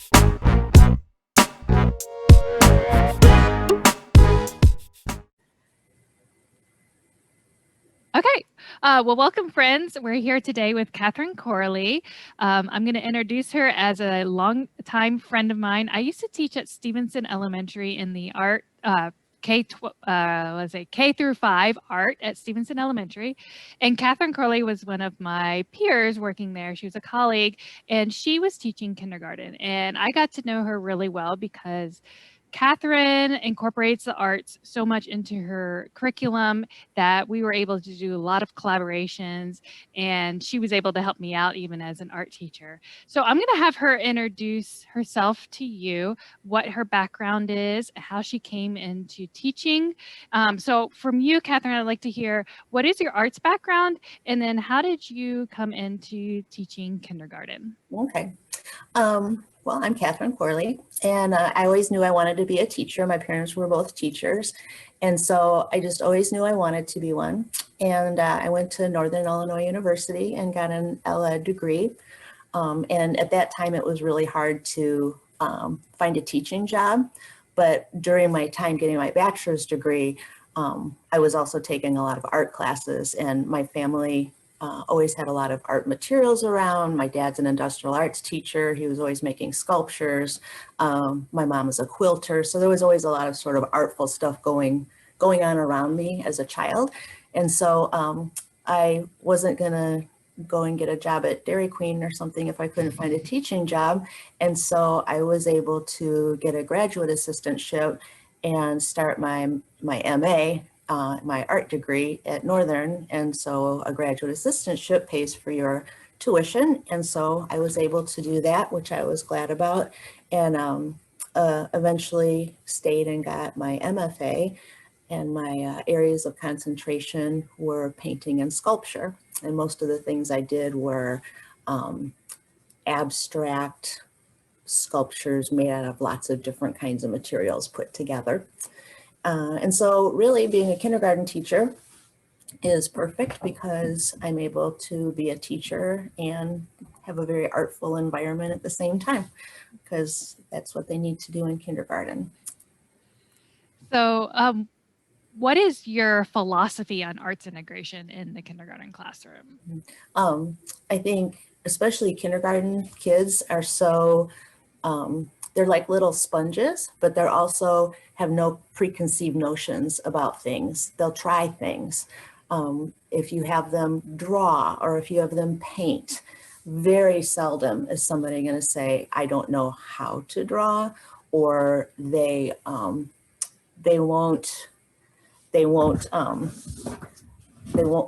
Okay, well, welcome, friends. We're here today with Katharine Corley. I'm going to introduce her as a long-time friend of mine. I used to teach at Stevenson Elementary in the art K through 5 art at Stevenson Elementary, and Katharine Corley was one of my peers working there. She was a colleague, and she was teaching kindergarten, and I got to know her really well because Katharine incorporates the arts so much into her curriculum that we were able to do a lot of collaborations, and she was able to help me out even as an art teacher. So I'm going to have her introduce herself to you, what her background is, how she came into teaching. So from you, Katharine, I'd like to hear, what is your arts background, and then how did you come into teaching kindergarten? Okay. Well, I'm Katharine Corley, and I always knew I wanted to be a teacher. My parents were both teachers, and so I just always knew I wanted to be one. And I went to Northern Illinois University and got an LEd degree. And at that time, it was really hard to find a teaching job. But during my time getting my bachelor's degree, I was also taking a lot of art classes, and my family always had a lot of art materials around. My dad's an industrial arts teacher. He was always making sculptures. My mom is a quilter. So there was always a lot of sort of artful stuff going on around me as a child. And so I wasn't gonna go and get a job at Dairy Queen or something if I couldn't find a teaching job. And so I was able to get a graduate assistantship and start my MA, my art degree at Northern. And so a graduate assistantship pays for your tuition. And so I was able to do that, which I was glad about. And eventually stayed and got my MFA. And my areas of concentration were painting and sculpture. And most of the things I did were abstract sculptures made out of lots of different kinds of materials put together. And so really being a kindergarten teacher is perfect because I'm able to be a teacher and have a very artful environment at the same time, because that's what they need to do in kindergarten. So what is your philosophy on arts integration in the kindergarten classroom? I think especially kindergarten kids are so, they're like little sponges, but they're also have no preconceived notions about things. They'll try things. If you have them draw or if you have them paint, very seldom is somebody going to say, I don't know how to draw, or they won't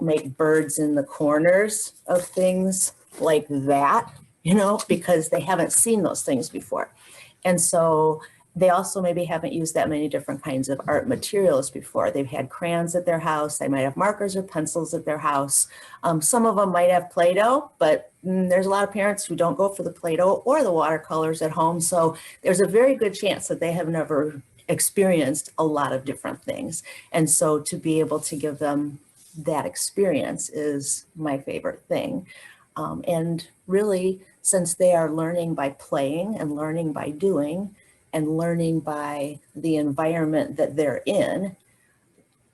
make birds in the corners of things like that, because they haven't seen those things before. And so they also maybe haven't used that many different kinds of art materials before. They've had crayons at their house. They might have markers or pencils at their house. Some of them might have Play-Doh, but there's a lot of parents who don't go for the Play-Doh or the watercolors at home. So there's a very good chance that they have never experienced a lot of different things. And so to be able to give them that experience is my favorite thing. And really, since they are learning by playing and learning by doing and learning by the environment that they're in,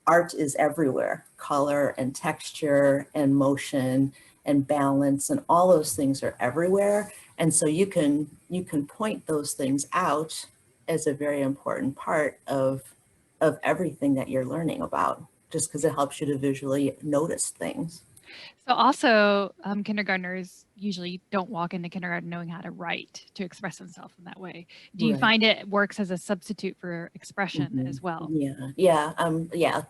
art is everywhere. Color and texture and motion and balance and all those things are everywhere. And so you can point those things out as a very important part of everything that you're learning about, just because it helps you to visually notice things. So also, kindergartners usually don't walk into kindergarten knowing how to write to express themselves in that way. Do you Right. find it works as a substitute for expression as well? Yeah.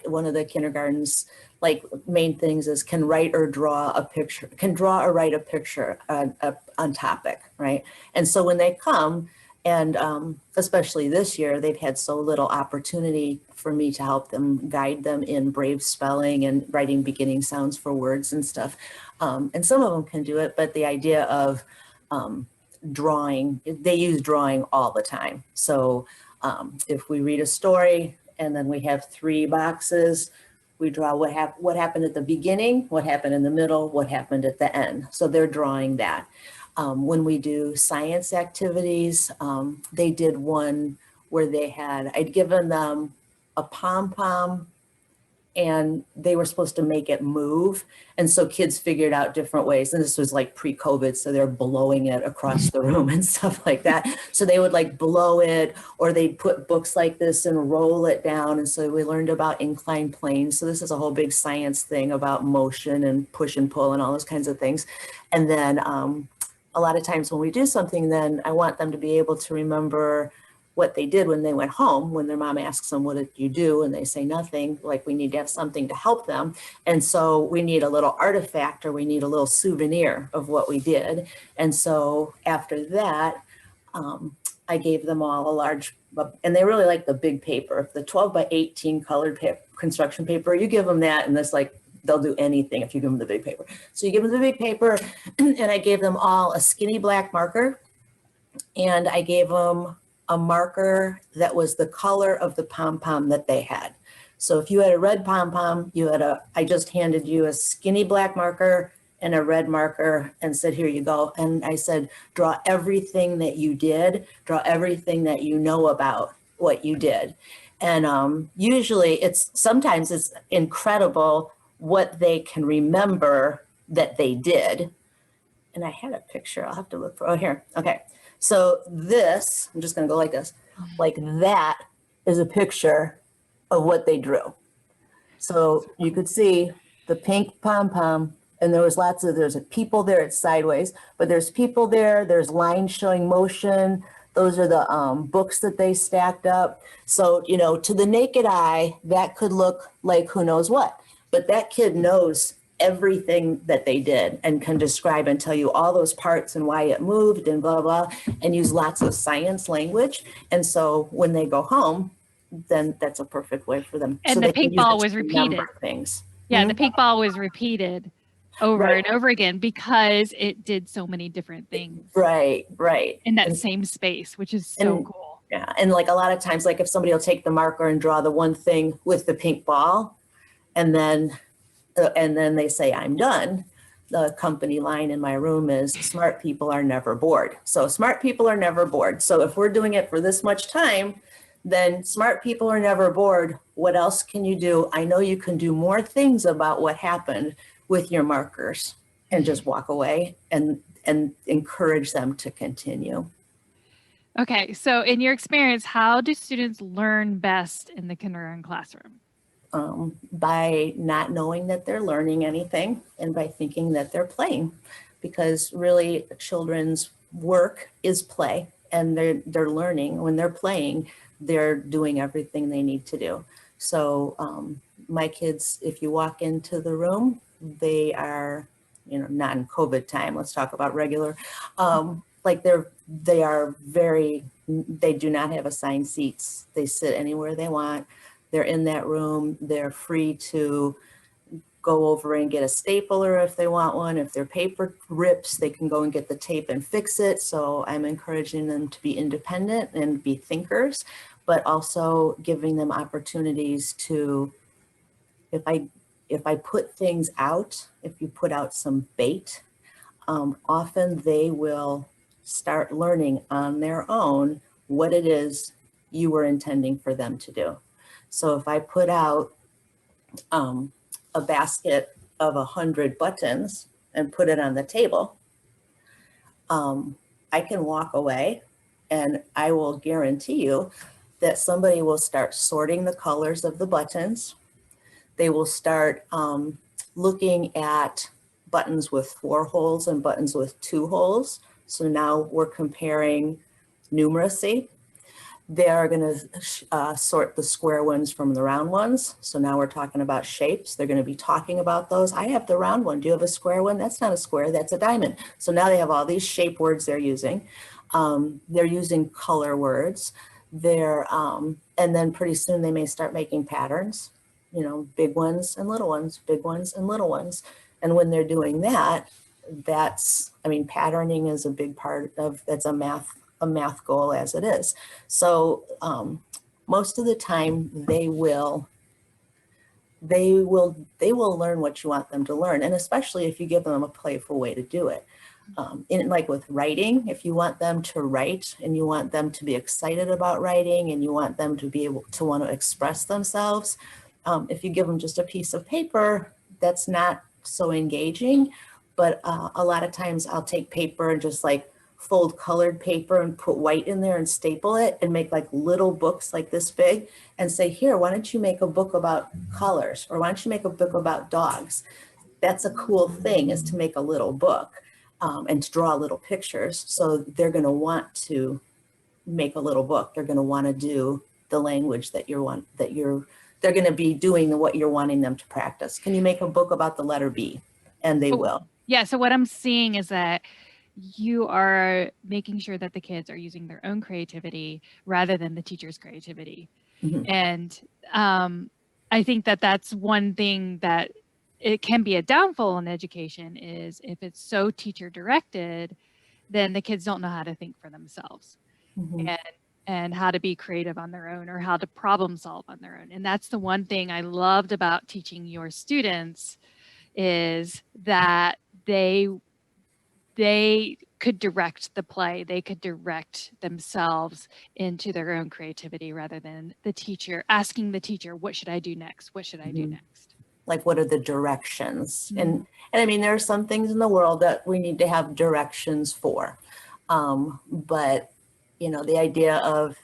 One of the kindergarten's main things is can write or draw a picture, can draw or write a picture on topic, right? And so when they come, and especially this year, they've had so little opportunity for me to help them, guide them in brave spelling and writing beginning sounds for words and stuff. And some of them can do it, but the idea of drawing, they use drawing all the time. So if we read a story and then we have 3 boxes, we draw what happened at the beginning, what happened in the middle, what happened at the end. So they're drawing that. When we do science activities, they did one where I'd given them a pom-pom and they were supposed to make it move. And so kids figured out different ways. And this was like pre-COVID, so they're blowing it across the room and stuff like that. So they would like blow it, or they'd put books like this and roll it down. And so we learned about inclined planes. So this is a whole big science thing about motion and push and pull and all those kinds of things. And then a lot of times when we do something, then I want them to be able to remember what they did when they went home. When their mom asks them, what did you do? And they say nothing, like we need to have something to help them. And so we need a little artifact, or we need a little souvenir of what we did. And so after that, I gave them all a large, and they really like the big paper, the 12 by 18 colored construction paper. You give them that and it's like, they'll do anything if you give them the big paper. So you give them the big paper, and I gave them all a skinny black marker, and I gave them a marker that was the color of the pom-pom that they had. So if you had a red pom-pom, I just handed you a skinny black marker and a red marker and said, here you go. And I said, draw everything that you did, draw everything that you know about what you did. And usually sometimes it's incredible what they can remember that they did. And I had a picture, I'll have to look for, oh, here, okay. So this, I'm just gonna go like this, like that is a picture of what they drew. So you could see the pink pom-pom, and there's people there, it's sideways, but there's people there, there's lines showing motion. Those are the books that they stacked up. So, to the naked eye, that could look like who knows what, but that kid knows everything that they did and can describe and tell you all those parts and why it moved and blah, blah, and use lots of science language. And so when they go home, then that's a perfect way for them. And so the pink ball was repeated. Things. Yeah, the pink ball was repeated over and over again because it did so many different things. Right. In that same space, which is so cool. Yeah, and like a lot of times, like if somebody will take the marker and draw the one thing with the pink ball, and then they say, I'm done. The company line in my room is, smart people are never bored. So smart people are never bored. So if we're doing it for this much time, then smart people are never bored. What else can you do? I know you can do more things about what happened with your markers, and just walk away and encourage them to continue. Okay, so in your experience, how do students learn best in the kindergarten classroom? By not knowing that they're learning anything, and by thinking that they're playing, because really children's work is play, and they're learning. When they're playing, they're doing everything they need to do. So my kids, if you walk into the room, they are, not in COVID time, let's talk about regular, like they do not have assigned seats. They sit anywhere they want. They're in that room. They're free to go over and get a stapler if they want one. If their paper rips, they can go and get the tape and fix it. So I'm encouraging them to be independent and be thinkers, but also giving them opportunities to, if I put things out, if you put out some bait, often they will start learning on their own what it is you were intending for them to do. So if I put out a basket of 100 buttons and put it on the table, I can walk away, and I will guarantee you that somebody will start sorting the colors of the buttons. They will start looking at buttons with 4 holes and buttons with 2 holes. So now we're comparing numeracy. They are going to sort the square ones from the round ones. So now we're talking about shapes. They're going to be talking about those. I have the round one. Do you have a square one? That's not a square, that's a diamond. So now they have all these shape words they're using. They're using color words. And then pretty soon they may start making patterns, big ones and little ones, big ones and little ones. And when they're doing that, patterning is a big part of, that's a math goal as it is. So most of the time they will they will learn what you want them to learn. And especially if you give them a playful way to do it. Like with writing, if you want them to write and you want them to be excited about writing and you want them to be able to want to express themselves, if you give them just a piece of paper, that's not so engaging. But a lot of times I'll take paper and just like fold colored paper and put white in there and staple it and make like little books like this big and say, here, why don't you make a book about colors? Or why don't you make a book about dogs? That's a cool thing, is to make a little book and to draw little pictures. So they're going to want to make a little book. They're going to want to do the language that they're going to be doing what you're wanting them to practice. Can you make a book about the letter B? And they will. Yeah. So what I'm seeing is that you are making sure that the kids are using their own creativity rather than the teacher's creativity. Mm-hmm. And I think that that's one thing that it can be a downfall in education, is if it's so teacher directed, then the kids don't know how to think for themselves. Mm-hmm. and how to be creative on their own, or how to problem solve on their own. And that's the one thing I loved about teaching your students, is that they could direct the play. They could direct themselves into their own creativity rather than the teacher asking the teacher, what should I do next? What should I do next? Like, what are the directions? Mm-hmm. And I mean, there are some things in the world that we need to have directions for. But, you know, the idea of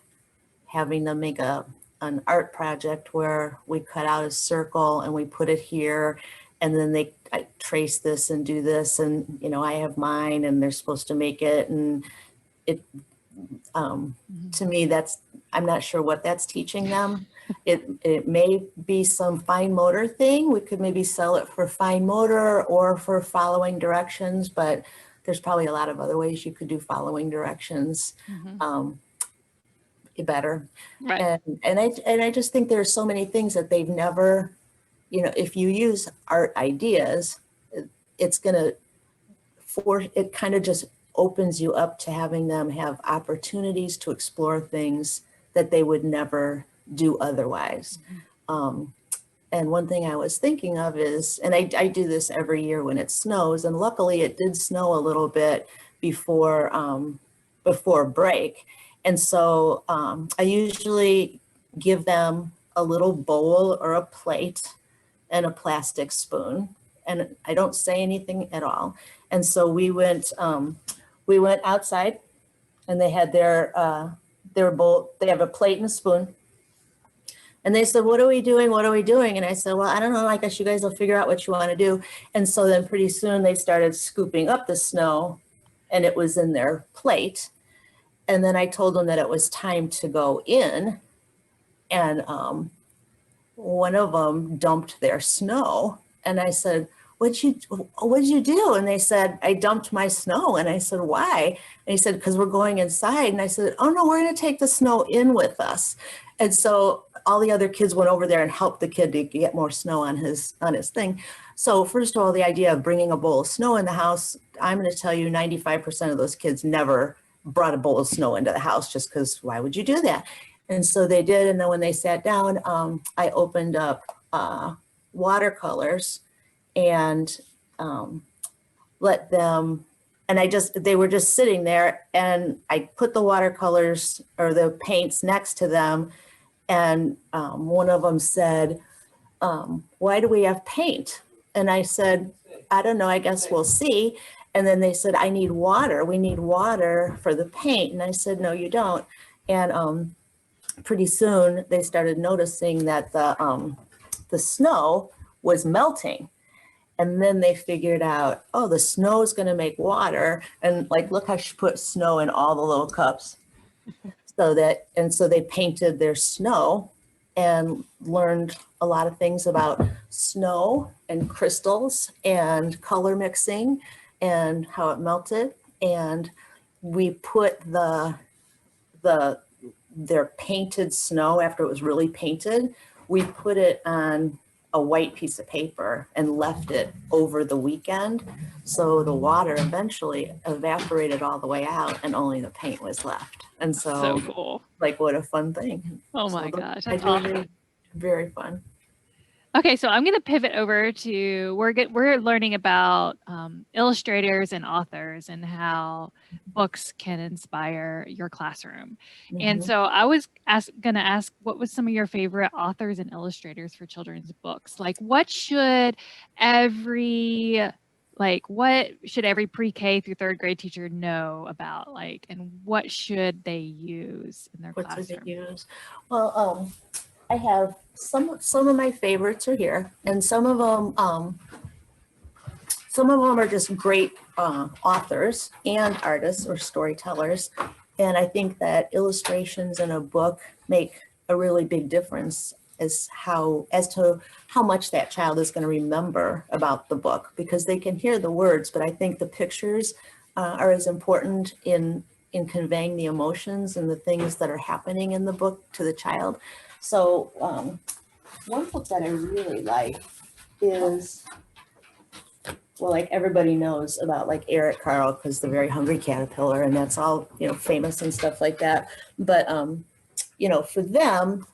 having them make an art project where we cut out a circle and we put it here, and then I trace this and do this, and, you know, I have mine and they're supposed to make it. And it, to me, I'm not sure what that's teaching them. It may be some fine motor thing. We could maybe sell it for fine motor or for following directions, but there's probably a lot of other ways you could do following directions better. Right. And I just think there's so many things that they've never, you know, if you use art ideas, it kind of just opens you up to having them have opportunities to explore things that they would never do otherwise. Mm-hmm. And one thing I was thinking of is, and I do this every year when it snows, and luckily it did snow a little bit before break. And so I usually give them a little bowl or a plate and a plastic spoon, and I don't say anything at all. And so we went outside, and they had their bowl. They have a plate and a spoon. And they said, what are we doing? What are we doing? And I said, well, I don't know. I guess you guys will figure out what you want to do. And so then pretty soon they started scooping up the snow, and it was in their plate. And then I told them that it was time to go in. And one of them dumped their snow. And I said, what'd you do? And they said, I dumped my snow. And I said, why? And he said, because we're going inside. And I said, oh no, we're going to take the snow in with us. And so all the other kids went over there and helped the kid to get more snow on his thing. So first of all, the idea of bringing a bowl of snow in the house, I'm going to tell you 95% of those kids never brought a bowl of snow into the house, just because why would you do that? And so they did. And then when they sat down, I opened up watercolors and let them, and they were just sitting there, and I put the watercolors or the paints next to them. And one of them said, why do we have paint? And I said, I don't know, I guess we'll see. And then they said, I need water. We need water for the paint. And I said, no, you don't. And pretty soon they started noticing that the snow was melting. And then they figured out, oh, the snow is going to make water. And like, look how she put snow in all the little cups. So they painted their snow and learned a lot of things about snow and crystals and color mixing and how it melted. And we put their painted snow, after it was really painted, we put it on a white piece of paper and left it over the weekend. So the water eventually evaporated all the way out and only the paint was left. And so cool. Like, what a fun thing. Oh my gosh. That's awesome. Very fun. Okay, so I'm going to pivot over to we're learning about illustrators and authors and how books can inspire your classroom. And Mhm. so I was going to ask, what was some of your favorite authors and illustrators for children's books? Like, every what should every pre-K through third grade teacher know about, like, and what should they use in their What do they classroom? use? Well, I have some of my favorites are here, and some of them are just great authors and artists or storytellers. And I think that illustrations in a book make a really big difference as to how much that child is going to remember about the book, because they can hear the words, but I think the pictures are as important in conveying the emotions and the things that are happening in the book to the child. So one book that I really like is, well, like everybody knows about like Eric Carle, because the Very Hungry Caterpillar, and that's all, famous and stuff like that. But for them,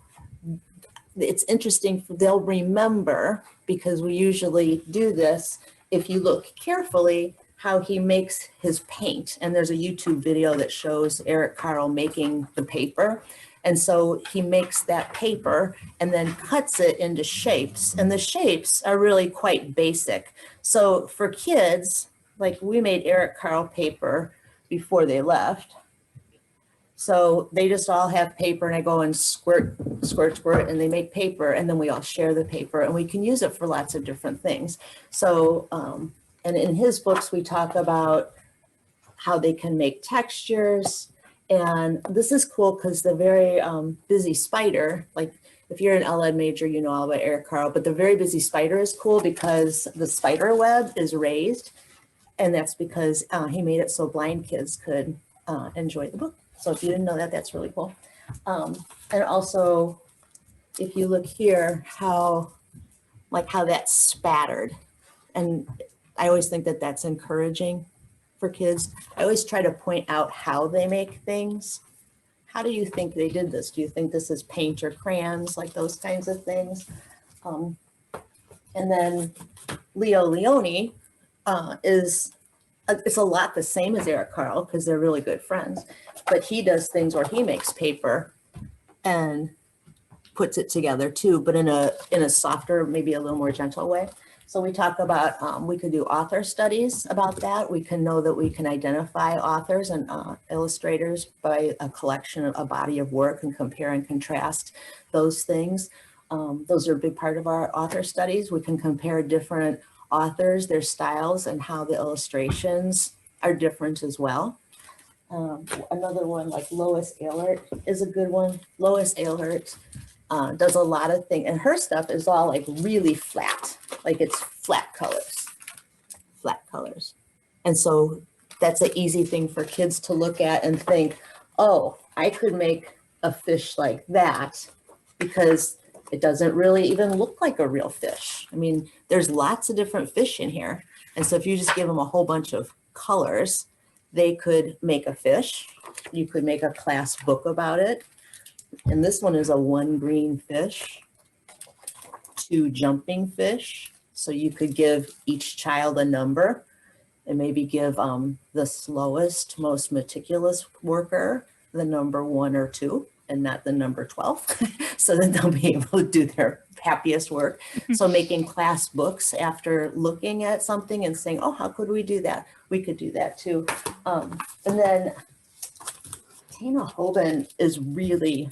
it's interesting. They'll remember, because we usually do this, if you look carefully, how he makes his paint. And there's a YouTube video that shows Eric Carle making the paper. And so he makes that paper and then cuts it into shapes. And the shapes are really quite basic. So for kids, like we made Eric Carle paper before they left. So they just all have paper, and I go and squirt, squirt, squirt, and they make paper, and then we all share the paper, and we can use it for lots of different things. So, and in his books, we talk about how they can make textures. And this is cool because the very busy spider, like if you're an LED major, you know all about Eric Carle, but the very busy spider is cool because the spider web is raised. And that's because he made it so blind kids could enjoy the book. So if you didn't know that, that's really cool. And also, if you look here, how that's spattered. And I always think that that's encouraging for kids. I always try to point out how they make things. How do you think they did this? Do you think this is paint or crayons, like those kinds of things? And then Leo Leone it's a lot the same as Eric Carle because they're really good friends, but he does things where he makes paper and puts it together too, but in a softer, maybe a little more gentle way. So we talk about, we could do author studies about that. We can know that we can identify authors and illustrators by a collection of a body of work and compare and contrast those things. Those are a big part of our author studies. We can compare different authors, their styles, and how the illustrations are different as well. Another one, like Lois Ehlert, is a good one. Lois Ehlert does a lot of things, and her stuff is all like really flat, like it's flat colors. And so that's an easy thing for kids to look at and think, oh, I could make a fish like that because it doesn't really even look like a real fish. I mean, there's lots of different fish in here. And so if you just give them a whole bunch of colors, they could make a fish. You could make a class book about it. And this one is a 1 green fish, 2 jumping fish. So you could give each child a number and maybe give the slowest, most meticulous worker the number 1 or 2 and not the number 12, so that they'll be able to do their happiest work. So making class books after looking at something and saying, oh, how could we do that? We could do that too. And then Tina Hoban is really,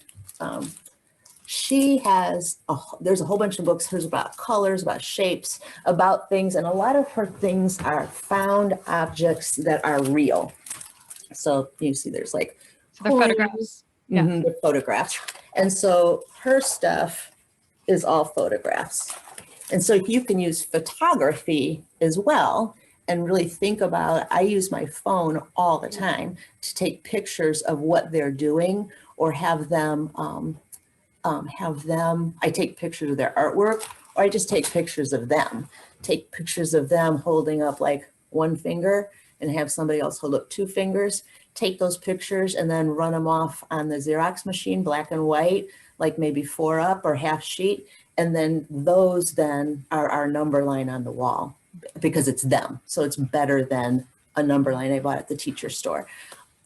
she has, there's a whole bunch of books hers about colors, about shapes, about things, and a lot of her things are found objects that are real. So you see there's like the photographs. Yeah. The photographs. And so her stuff is all photographs. And so if you can use photography as well and really think about, I use my phone all the time to take pictures of what they're doing or have them, I take pictures of their artwork, or I just take pictures of them. Take pictures of them holding up like 1 finger and have somebody else hold up 2 fingers. Take those pictures and then run them off on the Xerox machine, black and white, like maybe 4 up or half sheet, And then those then are our number line on the wall because it's them. So it's better than a number line I bought at the teacher store.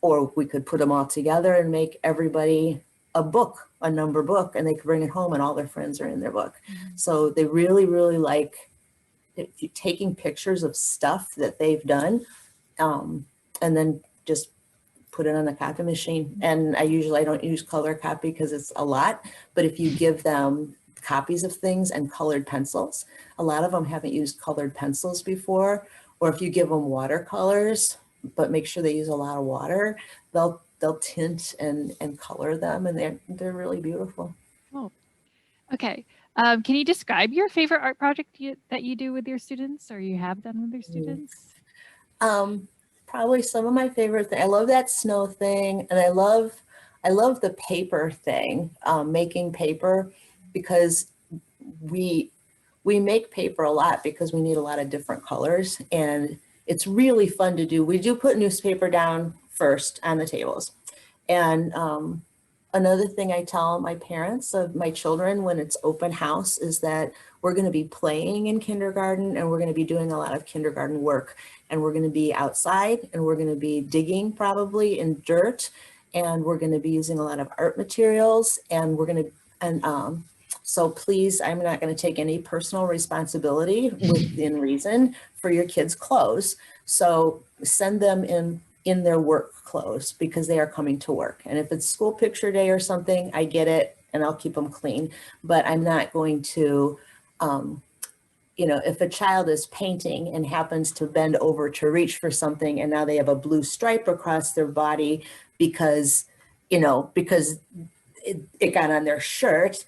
Or we could put them all together and make everybody a book, a number book, and they could bring it home and all their friends are in their book. So they really, really like taking pictures of stuff that they've done, and then just put it on the copy machine. And I don't use color copy because it's a lot, but if you give them copies of things and colored pencils, a lot of them haven't used colored pencils before, or if you give them watercolors, but make sure they use a lot of water, they'll tint and color them, and they're really beautiful. Oh, okay. Can you describe your favorite art project that you do with your students, or you have done with your students? Probably some of my favorite things. I love that snow thing, and I love the paper thing, making paper, because we make paper a lot because we need a lot of different colors, and it's really fun to do. We do put newspaper down first on the tables, and another thing I tell my parents of my children when it's open house is that we're going to be playing in kindergarten, and we're going to be doing a lot of kindergarten work, and we're going to be outside, and we're going to be digging probably in dirt, and we're going to be using a lot of art materials, and we're going to, and so please, I'm not going to take any personal responsibility within reason for your kids' clothes. So send them in their work clothes because they are coming to work. And if it's school picture day or something, I get it, and I'll keep them clean. But I'm not going to, if a child is painting and happens to bend over to reach for something, and now they have a blue stripe across their body because it got on their shirt.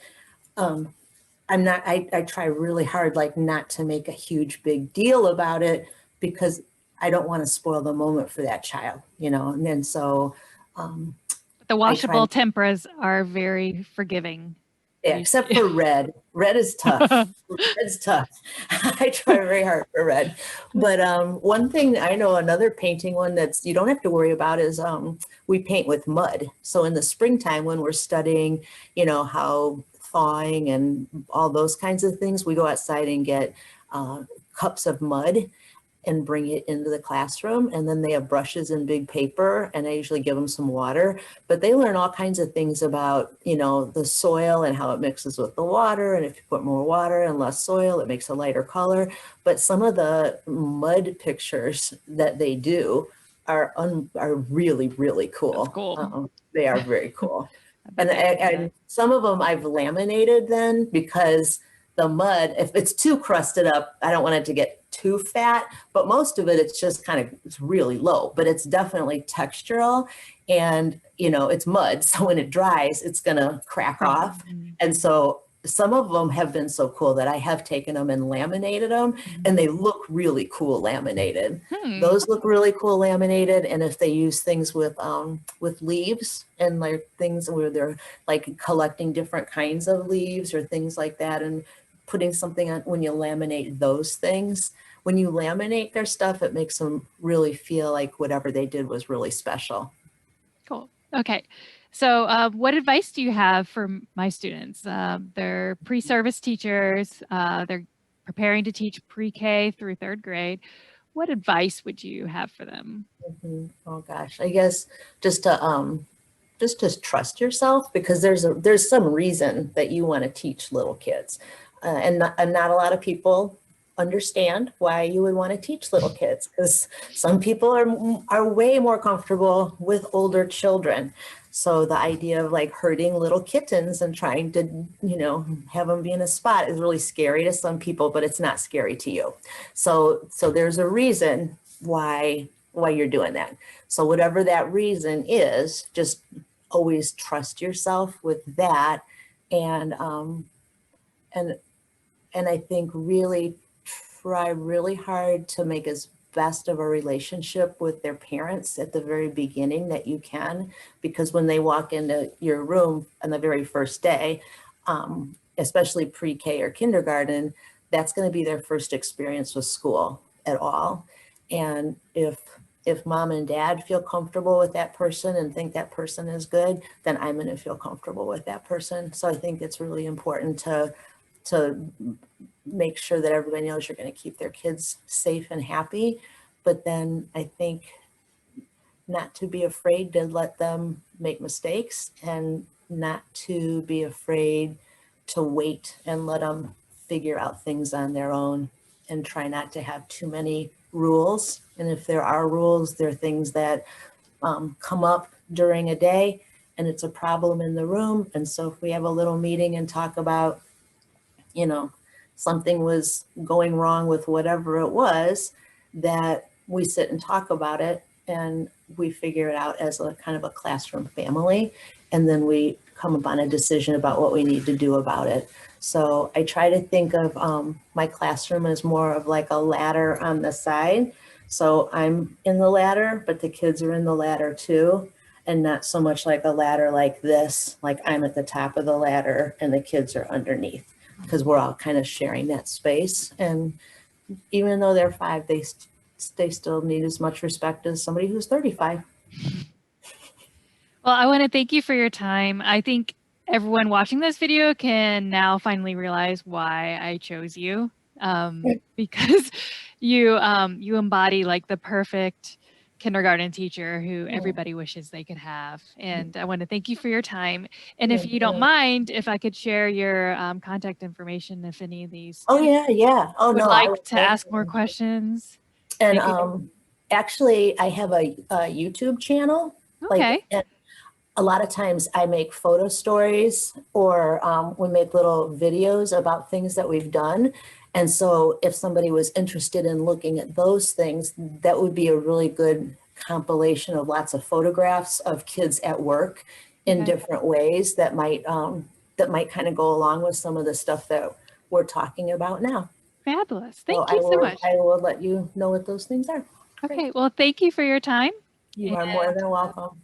I try really hard, like, not to make a huge big deal about it because I don't want to spoil the moment for that child, and then so The washable tempras are very forgiving. yeah, except for red. Red is tough. Red's tough. I try very hard for red. But one thing I know, another painting one that's you don't have to worry about is we paint with mud. So in the springtime when we're studying, how thawing and all those kinds of things, we go outside and get cups of mud and bring it into the classroom. And then they have brushes and big paper, and I usually give them some water, but they learn all kinds of things about, the soil and how it mixes with the water. And if you put more water and less soil, it makes a lighter color. But some of the mud pictures that they do are really, really cool. That's cool. They are very cool. And some of them I've laminated then because the mud, if it's too crusted up, I don't want it to get too fat, but most of it, it's really low, but it's definitely textural, and it's mud. So when it dries, it's going to crack off. And so some of them have been so cool that I have taken them and laminated them, and they look really cool laminated. Those look really cool laminated. And if they use things with leaves and like things where they're like collecting different kinds of leaves or things like that, and putting something on, when you laminate those things, when you laminate their stuff, it makes them really feel like whatever they did was really special. Cool. Okay. So what advice do you have for my students? They're pre-service teachers. They're preparing to teach pre-K through third grade. What advice would you have for them? Oh gosh, I guess just to trust yourself, because there's some reason that you want to teach little kids, and not a lot of people understand why you would want to teach little kids, because some people are way more comfortable with older children. So the idea of like hurting little kittens and trying to, have them be in a spot is really scary to some people, but it's not scary to you. So there's a reason why you're doing that. So whatever that reason is, just always trust yourself with that. And I think really try really hard to make as best of a relationship with their parents at the very beginning that you can, because when they walk into your room on the very first day, especially pre-K or kindergarten, that's going to be their first experience with school at all. And if mom and dad feel comfortable with that person and think that person is good, then I'm going to feel comfortable with that person. So I think it's really important to to make sure that everybody knows you're going to keep their kids safe and happy. But then I think not to be afraid to let them make mistakes, and not to be afraid to wait and let them figure out things on their own, and try not to have too many rules. And if there are rules, there are things that come up during a day and it's a problem in the room. And so if we have a little meeting and talk about, you know, something was going wrong with whatever it was, that we sit and talk about it and we figure it out as a kind of a classroom family. And then we come upon a decision about what we need to do about it. So I try to think of my classroom as more of like a ladder on the side. So I'm in the ladder, but the kids are in the ladder too. And not so much like a ladder like this, like I'm at the top of the ladder and the kids are underneath, because we're all kind of sharing that space. And even though they're 5, they still need as much respect as somebody who's 35. Well, I want to thank you for your time. I think everyone watching this video can now finally realize why I chose you, because you embody like the perfect kindergarten teacher who everybody wishes they could have. And I want to thank you for your time. And if you don't mind, if I could share your contact information, if any of these Oh yeah. Oh would no, I like would to ask more questions. And Maybe. actually, I have a YouTube channel. Okay. And a lot of times I make photo stories, or we make little videos about things that we've done. And so if somebody was interested in looking at those things, that would be a really good compilation of lots of photographs of kids at work in Okay. different ways that might kind of go along with some of the stuff that we're talking about now. Fabulous. So Thank you so much. I will let you know what those things are. Okay. Well, thank you for your time. You are more than welcome.